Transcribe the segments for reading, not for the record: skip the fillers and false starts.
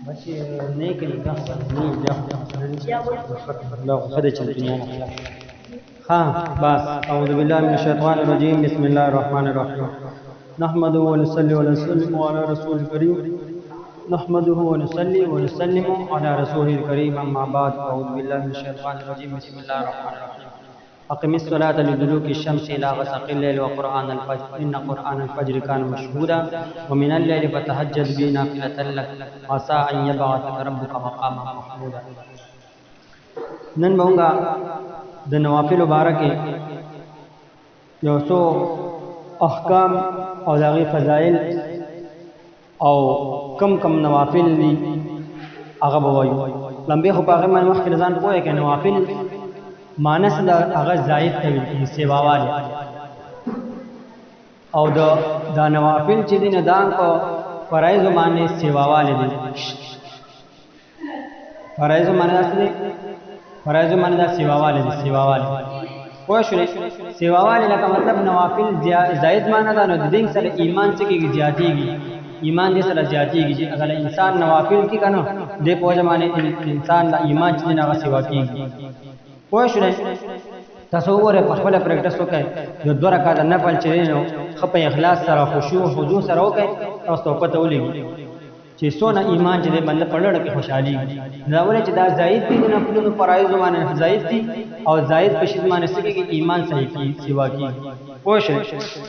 ماشي نيك القصة لا خدش الدنيا ها بس أعوذ بالله من الشيطان الرجيم بسم الله الرحمن الرحيم نحمده ونصلي ونسلم على رسول الكريم نحمده ونصلي ونسلم على رسوله الكريم أما بعد أعوذ بالله من الشيطان الرجيم بسم الله الرحمن الرحيم أقم الصلاة لدلوك الشمس إلى غسق الليل وقرآن الفجر إن قرآن الفجر كان مشهودا ومن الليل فتهجد به نافلة لك عسى أن يبعثك ربك مقاما محمودا. نن مونږه د نوافل مبارکه یو څو احکام او دغه فضایل او کم نوافل دي هغه به وایو. لمبه خو په هغه باندې مخکې ځان پوهه کې نوافل مانس دا هغه زائد ته ویل سیواواله او دا نوافل چې دي نه دان په فرایض باندې سیواواله دي. فرایض باندې اصلي فرایض باندې دا سیواواله دي سیواواله خو شوي سیواواله لکه مطلب نوافل زائد معنی دا نو د دین سره ایمان څخه زیاتېږي ایمان دې سره زیاتېږي چې اگر انسان نوافل کی کنه دې په ځمانه انسان د ایمان چې نه سیوا کیږي. خو شوي تصور په خپل پریکټس وکړي یو دوه رکعات نفل چې نو خپل اخلاص سره خشوع حضور سره وکړي تاسو ته پته ولګي چې څونه ایمان چې باندې پړړ کې خوشحالي دا ولې چې دا زائد دي نه په نو فرایض باندې زائد دي او زائد په شی باندې سګي کې ایمان صحیح کی سیوا کی. خوش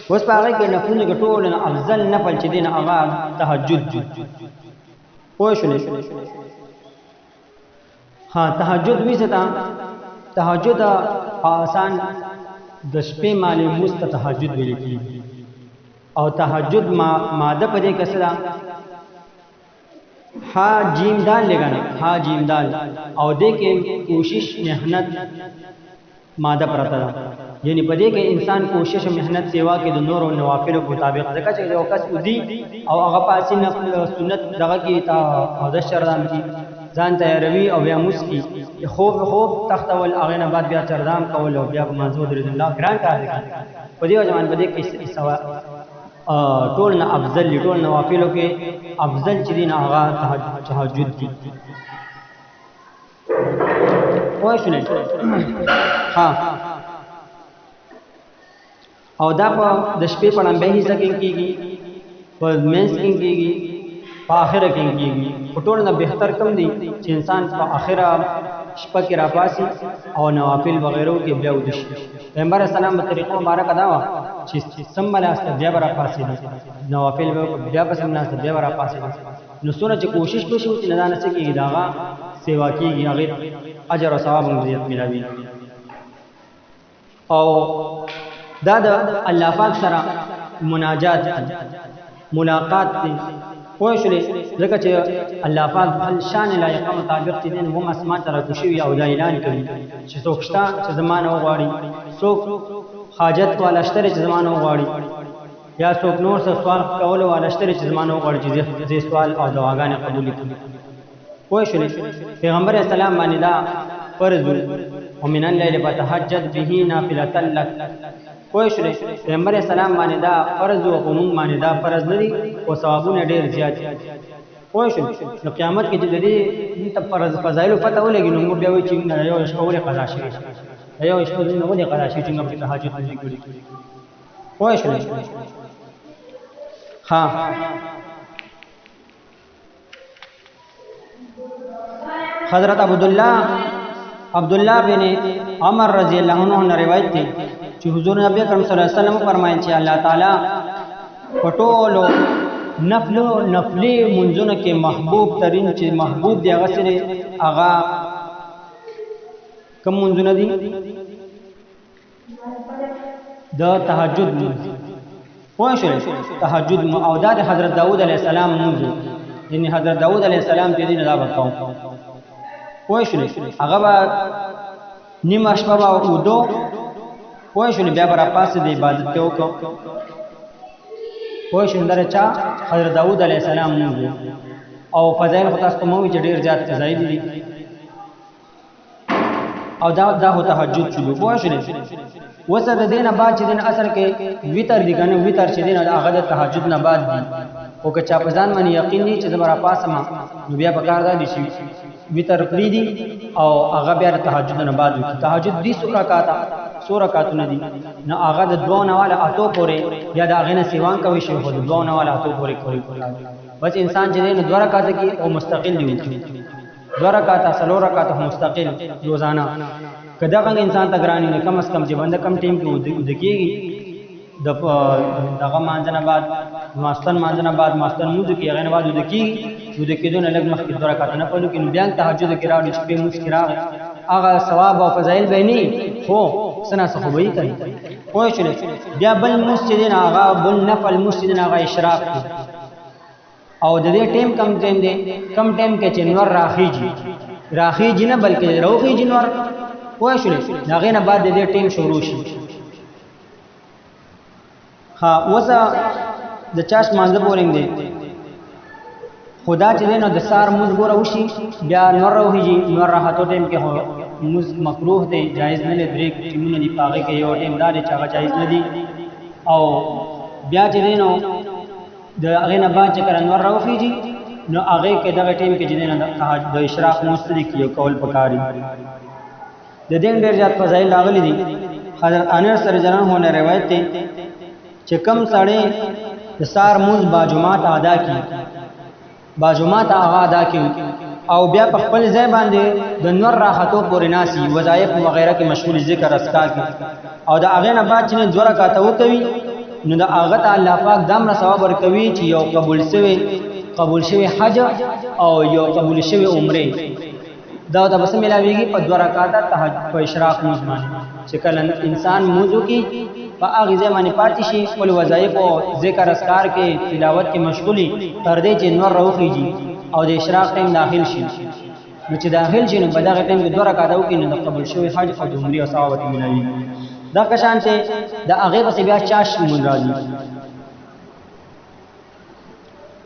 اوس په هغه کې نفلونه ګټول نه افضل نفل چې دین هغه تهجد. خوش ها تهجد وستا تهجد آسان د شپې مالي مست تهجد ویل کی او تهجد ماده په دې کې سره ها جیم دال لګانا ها جیم دال او دې کې کوشش محنت ماده پرته ده یعنی په دې کې انسان کوشش او محنت سیوا کې د نور او نوافل مطابق ځکه چې یو کس ودی او هغه پاسې سنت دغه کې تا او د شردام کې ځان تیاروي او بیا مسکی خوب تخت ول هغه نه بعد بیا چردام کول او بیا منظور رضی الله ګران کار دی په دې ځمان په دې کې سوا ټول نه افضل ټول نوافلو کې افضل چې دین هغه تهجد دي. وای شنو ها او دا په د شپې په لمبه حصہ کې کیږي په مینس کې کیږي په اخره کې کیږي په ټول نه بهتر کم دي چې انسان په اخره شپه کې راپاسي او نوافل وغیرہ کې بیا ودشي. پیغمبر اسلام په طریقو مبارک ادا وا چې سمبل است بیا راپاسي نوافل بیا پس نه است بیا راپاسي نو سونه چې کوشش وشي چې نه دانه کېږي داغه سیوا کېږي هغه اجر او ثواب مزید ملوي. او دا د الله پاک سره مناجات ملاقات دي. خو شری ځکه چې الله پاک بل شان لایق مطابق دي هم اسماء تر کوشي او دا اعلان کوي چې څوک شته چې زمانه وغواړي څوک حاجت والا شته چې زمانه وغواړي یا څوک نور څه سوال کول والا شته چې زمانه وغواړي چې دې سوال او دعاګانې قبول کړي. خو شری پیغمبر اسلام باندې دا فرض ومن الليل فتهجد به نافلة لك. خو شری پیغمبر اسلام باندې دا فرض او قانون باندې دا فرض نه دي او ثوابونه ډیر زیات دي. خو شری نو قیامت کې چې دې ته فرض فضایل پته ولګي نو موږ بیا وایو چې نه یو شپه ولې قضا شي یو شپه نه ولې قضا شي چې موږ تهجد نه کوي. خو شری ها حضرت عبد الله بن عمر رضی الله عنه روایت دی چې حضور نبی کریم صلی الله علیه وسلم فرمایي چې الله تعالی پټولو نفلی منځونه کې محبوب ترين چې محبوب دی هغه سره هغه کوم منځونه دي د تهجد پوه تهجد او د حضرت داوود علیه السلام منځ یعنی حضرت داوود علیه السلام چې دین دا وکاو پوه هغه نیمه شپه او دو پوه شو بیا برا پاسه د عبادت ته وکړو. پوه شو درچا حضرت داوود علیه السلام موږ او فضایل خو تاسو مو چې ډیر زیات فضایل دي او دا هو تهجد شلو. پوه شو وسه د دینه بعد چې دین اصل کې وتر دی کنه وتر چې دین هغه د تهجد نه بعد دی او که چا په ځان باندې یقین دی چې زبر پاسما نو بیا په کار دی شي وتر پری دی او هغه بیا د تهجد نه بعد دی تهجد دی سو رکعاتونه دي نو هغه د دوه نه والا اتو پورې یا د هغه نه سیوان کوي شي خو د دوه نه والا اتو پورې کوي بس انسان چې دین دوه رکعات کې او مستقل دی دوه رکعات سلو رکعات مستقل روزانه کدا څنګه انسان ته ګرانی نه کم از کم چې بنده کم ټیم کې ودکېږي دغه مانځنه بعد ماستن مانځنه بعد ماستن موږ کې هغه نه بعد ودکېږي ودکېدون لږ مخکې دوه رکعات نه پلو کې بیا تهجد کې راوړي شپې موږ کې راغی هغه ثواب او فضایل به نه خو سنا څه وایي کوي خو شنو بیا بل مسجدین هغه بل نفل مسجدین هغه اشراق او د دې ټیم کم ټیم دی کم ټیم کې چې نور راخیږي نه بلکې روخیږي نور وای شو هغه نه بعد د دې ټیم شروع شي ها وسه د چاش مانځ پورینګ دی خدا چې نو د سار موږ ګوره وشي بیا نور روخیږي نور راحتو ټیم کې هو موږ مکروه دی جایز نه لري ټیمونه دی پاګه کې یو ټیم دار چې هغه جایز نه دی او بیا چې نو د هغه نه بعد چې کړه نور راوخیږي نو هغه کې دغه ټیم کې چې د اشراق مستری کې کول پکاري د دې ډېر زیات فضایل راغلي دي حضرت انس رضی الله عنه روایت ده چې کم سړی د سار موز باجماعت ادا کی باجماعت ادا کی او بیا په خپل ځای باندې د نور راحتو پورې ناسي وظایف وغیرہ کې مشغول ذکر اسکار کی او د هغه نه بعد چې دوه رکعات وکوي نو د هغه ته الله پاک دمر ثواب ورکوي چې یو قبول شوی حج او یو قبول شوی عمره دا د بس ملاویږي په دوه رکعات تهجد په اشراق موږ باندې چې کله انسان موضوع کې په هغه ځای باندې پاتې شي خپل وظایف او ذکر اسکار کې تلاوت کې مشغولي تر دې چې نور راوخیږي او د اشراق ټیم داخل شي نو چې داخل شي نو په دغه ټیم کې دوه رکعات وکړي نو د قبول شوی حج او عمره او ثواب ملاوي دا کشان ته د هغه پس بیا چاش مون راځي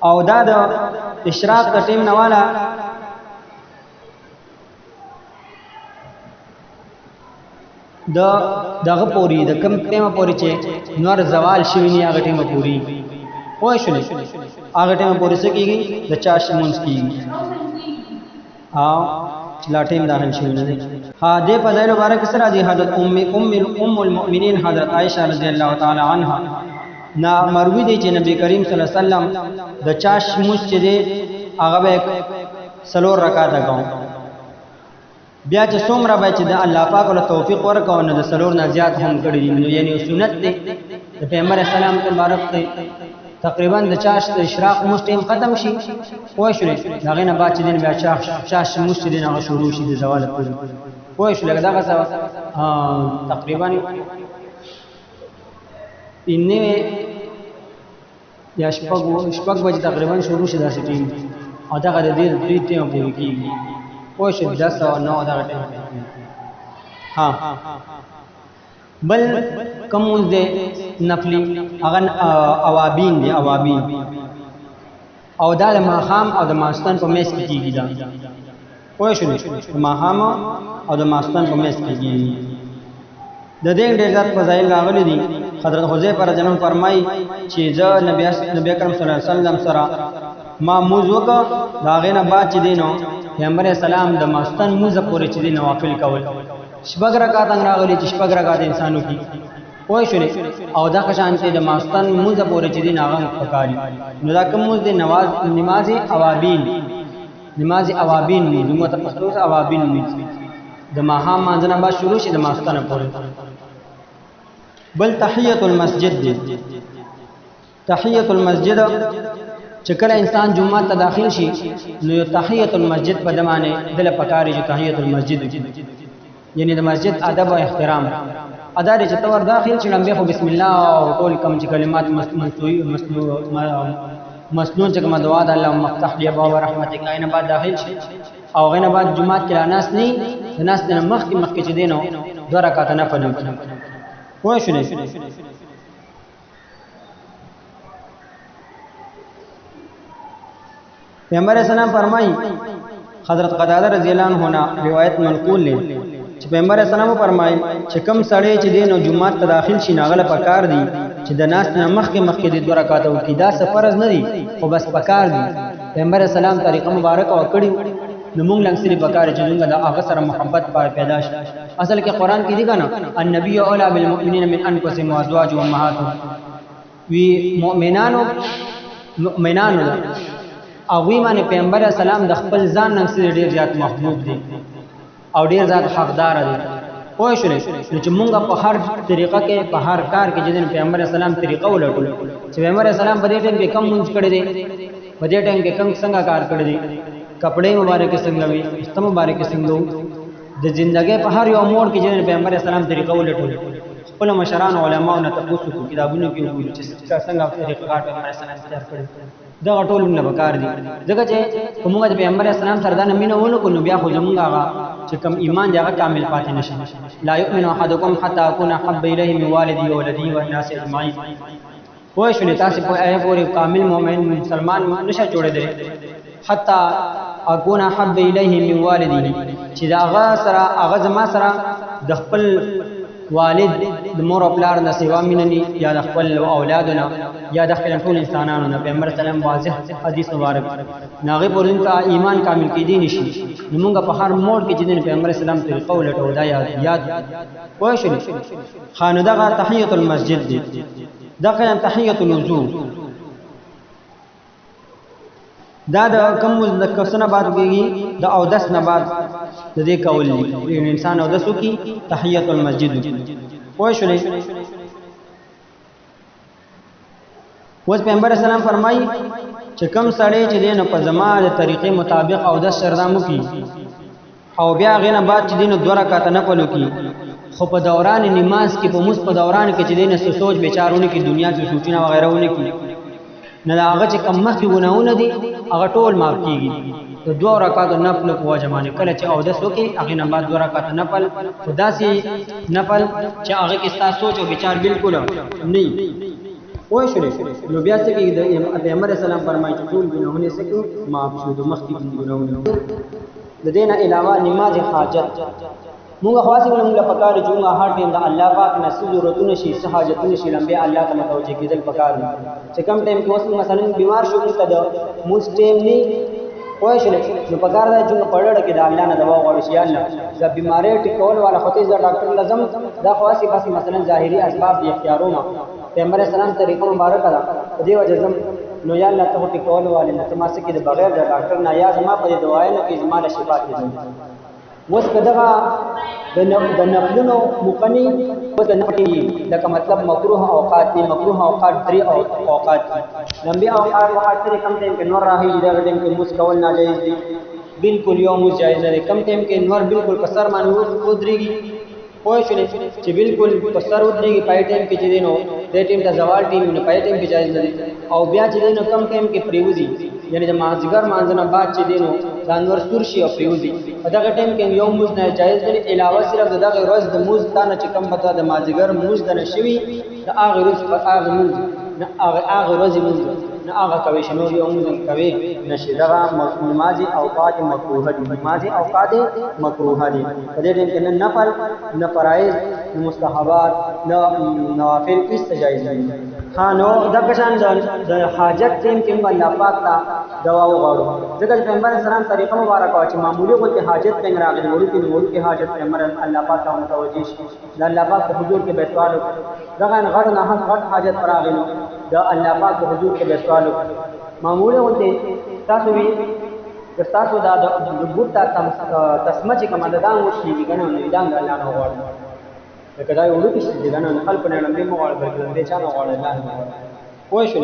او دا د اشراق د ټیم نواله دغه پوری د کم ټیمه پوری چې نور زوال شوی نه هغه ټیمه پوری وای شو هغه ټیمه پوری څه کیږي د چاش مونږ کیږي لا ټیم داخل شوی نه دی ها دې په ځای مبارک سره دی حضرت ام المؤمنین حضرت عائشہ رضی الله تعالی عنها نا مروی دی چې نبی کریم صلی الله علیه وسلم د چاش مسجد هغه به سلور رکعات غو بیا چې څومره به چې د الله پاک له توفیق ورکو نه د سلور نه زیات هم کړی دی یعنی سنت دی د پیغمبر اسلام مبارک دی تقریبا د چاش د اشراق مسلم ختم شي وای شو هغه نه بعد چې دین بیا چاش مسلم هغه شروع شي د زوال پورې وای شو لکه دا تقریبا انه یا شپږ بجې تقریبا شروع شي دا ټیم او دا د دې ټیم پورې کیږي وای شو 10 او 9 دا ټیم ها بل کوم دې نفلی هغه اوابین دي اوابین او دا د ماخام او د ماستان په میس کې کیږي دا وای شو ماخام او د ماستان په میس کې کیږي د دې ډېر ځات فضایل راغلي دي حضرت حذیفه رضی الله عنه فرمایي چې زه نبی کریم صلی الله علیه وسلم سره ما موز وکړ دا غینه بعد چې دینو پیغمبر اسلام د ماستان موزه پورې چې دینو نوافل کول شپږ رکعات راغلي چې شپږ رکعات انسانو کې وای شو او دا کشانته د ماستان موزه پورې چې دین هغه پکاري نو دا کوم موز د نماز اوابین موږ ته پښتو اوابین د ماها مانځنه با شروع شي د ماستان پورې بل تحیت المسجد دی تحیت المسجد چې کله انسان جمعه ته داخل شي نو تحیت المسجد په دمانه دل پکاري چې تحیت المسجد یعنی د مسجد ادب او احترام ادا لري چې تور داخل شي لمبه بسم الله او ټول کوم چې کلمات مسنون چې کوم دعا د الله مفتح دی ابواب رحمتک عین بعد داخل شي او غینه بعد جمعه کې ناس نه ناس نه مخکې چې دینو دوه رکعات نه پدو وای شو پیغمبر اسلام فرمایي حضرت قتادہ رضی اللہ عنہ روایت منقول ہے چې پیغمبر اسلام فرمایي چې کم سړی چې دین او جمعه ته داخل شي ناغله پکار دی چې د ناس نه مخکې د 2 رکعات وکړي دا فرض نه دي خو بس پکار دي پیغمبر اسلام طریقه مبارک او کړی نو موږ لنګ سری پکار چې موږ د هغه سره محبت پیدا شي اصل کې قران کې دی کنه النبي اولا بالمؤمنین من انفسهم وازواجهم امهاتهم وی مؤمنانو او وی باندې پیغمبر اسلام د خپل ځان نن سره ډیر زیات محبوب دي او ډیر زیات حقدار دي پوه شئ چې موږ په هر طریقه کې په هر کار کې چې پیغمبر اسلام طریقه ولټو چې پیغمبر اسلام په دې ټیم کې کم منځ کړی دي په دې ټیم کې کم څنګه کار کړی دي کپڑے مبارک څنګه وي است مبارک څنګه د ژوندۍ په هر یو موړ کې چې پیغمبر اسلام طریقه ولټو خپل مشران علماء نه تاسو کو کتابونو کې وګورئ چې څنګه طریقه کار پیغمبر اسلام تیار کړی دا ټول موږ وکړ دي ځکه چې موږ د پیغمبر اسلام سره دا مینه ونکړو نو بیا خو زموږ هغه چې کوم ایمان دی هغه کامل پاتې نشي لا یؤمن احدکم حتى اكون احب الیه من والدی وولدی والناس اجمعین وای شو تاسو په اې پورې کامل مؤمن مسلمان نشه جوړېدل حتى اكون احب الیه من والدی چې دا هغه سره هغه زما سره د خپل والد د مور او پلار نه سیوا مینني یا د خپل اولادونه یا د خپل ټول انسانانو نه پیغمبر سلام واضح حدیث مبارک ناغه پورین کا ایمان کامل کې دي نشي نو موږ په هر موډ کې چې د پیغمبر اسلام طریقه ولټو دا یاد وای شو خانه دغه تحیت المسجد دي دغه تحیت الوضو دا د کم مذکرسنه بعد کېږي د او 10 نه بعد د دې کول دي انسان او 10 کی تحیت المسجد پوه شولې وځ پیغمبر اسلام فرمایي چې کم سړی چې دین په زمانه طریقې مطابق او 10 شردامو کی او بیا غینه بعد چې دین 2 رکعات نه پلو کی خو په دوران نماز کې په مس په دوران کې چې دین سوچ بیچارونه کې دنیا کې سوچونه وغیرہ ونه کی نه هغه چې کم مخکې ګناونه دي هغه ټول معاف کیږي د 2 رکعات نفل په وجمانه کله چې او د سوکي هغه نه بعد 2 رکعات نفل خدا سي نفل چې هغه کې ستاسو سوچ او ਵਿਚਾਰ بالکل نه وای شو نو بیا چې د پیغمبر اسلام فرمایي چې ټول ګناهونه سکو معاف شو د مخکې ګناهونه د دینه علاوه نماز حاجت موږ خاصه موږ پکاره چې موږ هر ټیم د الله پاک نه ضرورتونه شي حاجتونه شي لمبه الله ته متوجه کېدل پکاره چې کم ټیم کې اوس مثلا بیمار شو ته د موږ ټیم نه وای شو نو پکاره دا چې پړړ کې د الله نه دوا غواړي شي الله دا بیماری ټیکول والا خطي ز ډاکټر لازم دا خاصه بس مثلا ظاهري اسباب دي اختیارونه پیغمبر اسلام طریقه مبارک ده په دې وجه زم نو یا الله ته ټیکول والا نه تماسه کې د بغیر د ډاکټر نه یا زما په دوايانو کې زما له شفا کېږي وس کداغه د نفلونو مقنی وس نفلی لکه مطلب مکروه اوقات دي مکروه اوقات 3 اوقات لمبي اوقات سره کم ټیم کې نور راهي دا ټیم کې موس کول ناجایز دي بالکل یو موس جایز نه کم ټیم کې نور بالکل کسر باندې ودرېږي پوه شئ چې بالکل کسر ودرېږي پای ټیم کې چې دینو د ټیم ته زوال ټیم نه پای ټیم کې جایز نه او بیا چې دینو کم ټیم کې پریوزي یعنی د مازیګر مانځنه بعد چې دینو ځانور سورشي او پریوزي په دغه ټیم کې یو موز نه جایز دی علاوه صرف دغه ورځ د موز تانه چې کم پتا د مازیګر موز د نشوي د هغه ورځ په هغه موز نه هغه ورځ موز نه هغه کوي شنو یو موز کوي نشي دغه نمازي اوقات مکروه دي نمازي اوقات مکروه دي په دې ټیم کې نه نفل نه فرایض نه مستحبات نه نوافل هیڅ جایز دي ها نو د کشان د حاجت ټیم کې الله پاک ته دوا وغواړو ځکه پیغمبر اسلام طریقه مبارک او چې معمولی غوته حاجت څنګه راغلی وړو کې حاجت پیغمبر الله پاک ته متوجي شي د الله پاک په حضور کې بیتوالو دغه غړ نه غړ حاجت راغلی د الله پاک په حضور کې بیتوالو معمولی غوته تاسو وی د تاسو د بوت تسمه چې کوم ددان وشي کنه نو دان الله نه وغواړو لکه دا یو لوکي چې دغه نه خلق نه لمبي مغواړي بلکې لمبي چا نه غواړي الله نه وای شو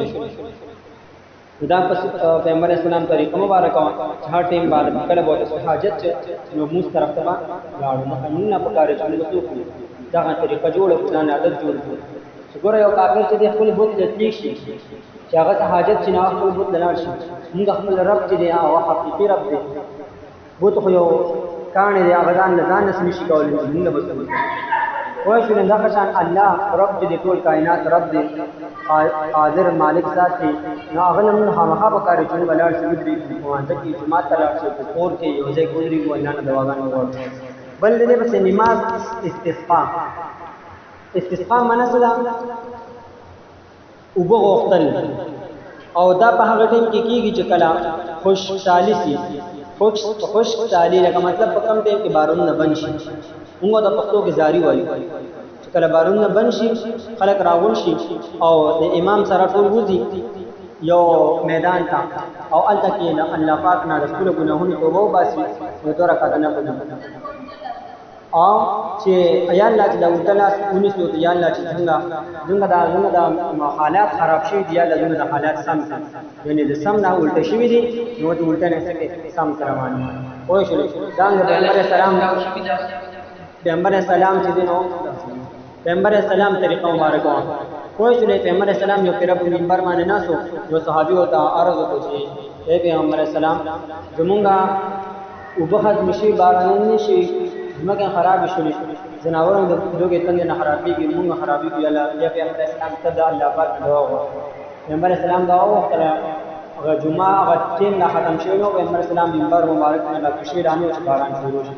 دا پس پیغمبر اسلام طریقه مبارک او هر ټیم باندې کله بوته حاجت نو موږ طرف ته لاړو نو موږ په کار کې نو دا طریقه جوړه پلان عادت جوړ کړو څنګه یو کافر چې خپل بوت د تلیک شي چې هغه ته حاجت چې نه خپل بوت لاړ شي موږ خپل رب چې دی او حقيقي رب دی بوت خو یو کانه دی هغه ځان نسمي شي کولای موږ به وای شو دا کسان الله رب دې ټول کائنات رب دې قادر مالک ذات دې نو هغه نن هغه په کار چې بلار شي دې په وانه کې جماعت تلار شي په کور کې یو ځای ګذري وو نه دواګانو ورته بل دې پس نماز استسقا. استسقا معنی څه ده؟ اوبه غوښتل، او دا په هغه ټیم کې کېږي چې کله خوشحالي شي. خوشحالي لکه مطلب په کم ټیم کې بارونونه بند شي. موږ د پښتو کې زاری وایو چې کله بارونونه بند شي خلک راغون شي او د امام سره ټول وځي یو میدان ته او هلته کې الله پاک نه د خپلو ګناهونو توبه وباسي نو 2 رکعته نفل او چې یا الله چې دا ورته لاس ونیسو ته یا الله چې څنګه دا حالات خراب شي دي یا الله د حالات سم یعنی د سم نه الټه شي دي نو ته الټه نه سکے سم روان وای شو دا پیغمبر اسلام چې دینو پیغمبر اسلام طریقه مبارک واه کوئی شو پیغمبر اسلام یو پیرا په منبر باندې ناسو یو صحابي وته عرض وکړي اے پیغمبر اسلام زمونږه وبخت مشي باران نشي مګر خراب شولې زناورو د دوګه تند نه خرابېږي موږ خرابېږي الله یا پیغمبر اسلام تدا الله پاک دعا وکړه پیغمبر اسلام دعا وکړه هغه جمعه هغه ټیم نه ختم شوی نو پیغمبر اسلام منبر مبارک نه لکشي رانو چې باران شروع شي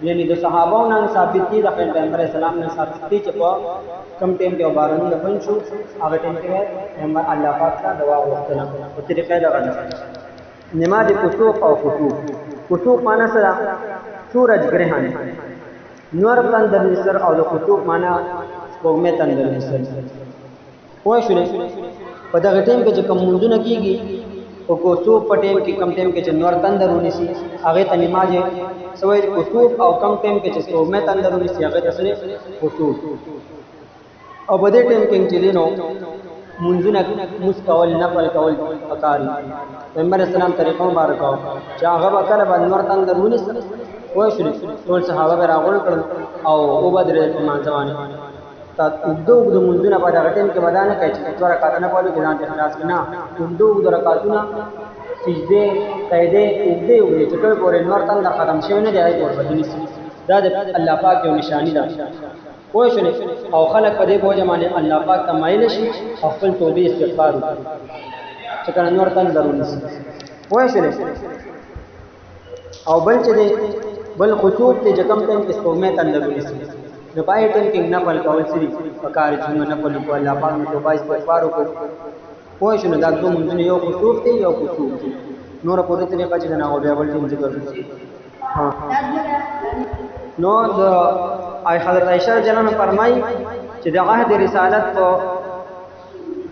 یعنی د صحابو نه ثابت دي د پیغمبر اسلام نه ثابت دي چې په کم ټیم کې باران نه پن شو هغه ټیم کې پیغمبر الله پاک ته دعا وکړه په طریقې دا غږ نماز کسوف او کسوف معنا سره سورج گرهان نور تندر نسر او د خطوب معنا سپوږمۍ تندر نسر وای شو په دغه ټیم کې چې کوم منځونه کیږي او کسوف په ټیم کې کم ټیم کې چې نور تندر ونیسي هغه ته نماز سوې کسوف او کم ټیم کې چې سپوږمۍ تندر ونیسي هغه ته سره کسوف او په دې ټیم کې چې دینو منځونه مستول نفل کول پکاري پیغمبر اسلام طریقو مبارک چې هغه وکړه باندې نور تندر ونیسي وای شو ټول صحابه به راغول کړل او بدر په مانځوانه تا وګدو منځونه په دغه ټیم کې بدانه کوي چې 2 رکعات نه پالو کې ځان ته خلاص کنا وګدو رکعاتونه سجده قاعده وګدو چې ټول پورې نور تندر ختم شوی نه دی اور بدني دا د الله پاک یو نشانی ده وای شو او خلک په دې بوجه باندې الله پاک ته مایل شي او خپل توبې استغفار وکړي چې کله نور تندر ونیسي وای شو او بل چې بل خطوب ته جکم ټیم کې سپوږمۍ تندر ونیسي نو پای ټیم کې نفل کول سری پکار چې نفل کو الله پاک نو توبه استغفار وکړو وای شو دا دوه منځونه یو خطوب ته یو خطوب نور په دې طریقه چې نه او بیا بل ټیم ذکر شي ها نو د حضرت عائشہ رضی الله عنها فرمایي چې د عهد رسالت په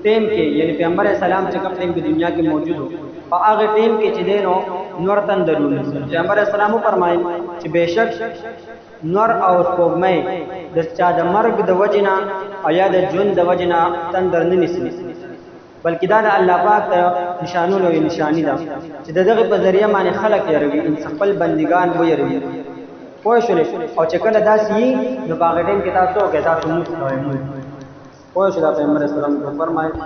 ټیم کې یعنی پیغمبر اسلام چې کوم ټیم په دنیا کې موجود وو په هغه ټیم کې چې دینو نور تندر ونیسي پیغمبر اسلام فرمایي چې بهشک نور او سپوږمۍ د چا د مرګ د وجنا او یا د ژوند د وجنا تندر نه نیسي بلکې دا د الله پاک ته نشانونو یو نشانی ده چې دغه په ذریعہ باندې خلق یروي ان خپل بندگان و یروي پوه شو او چې کله داسې نو باغ ټیم کې تاسو کې تاسو موږ پوه شو دا پیغمبر اسلام فرمایي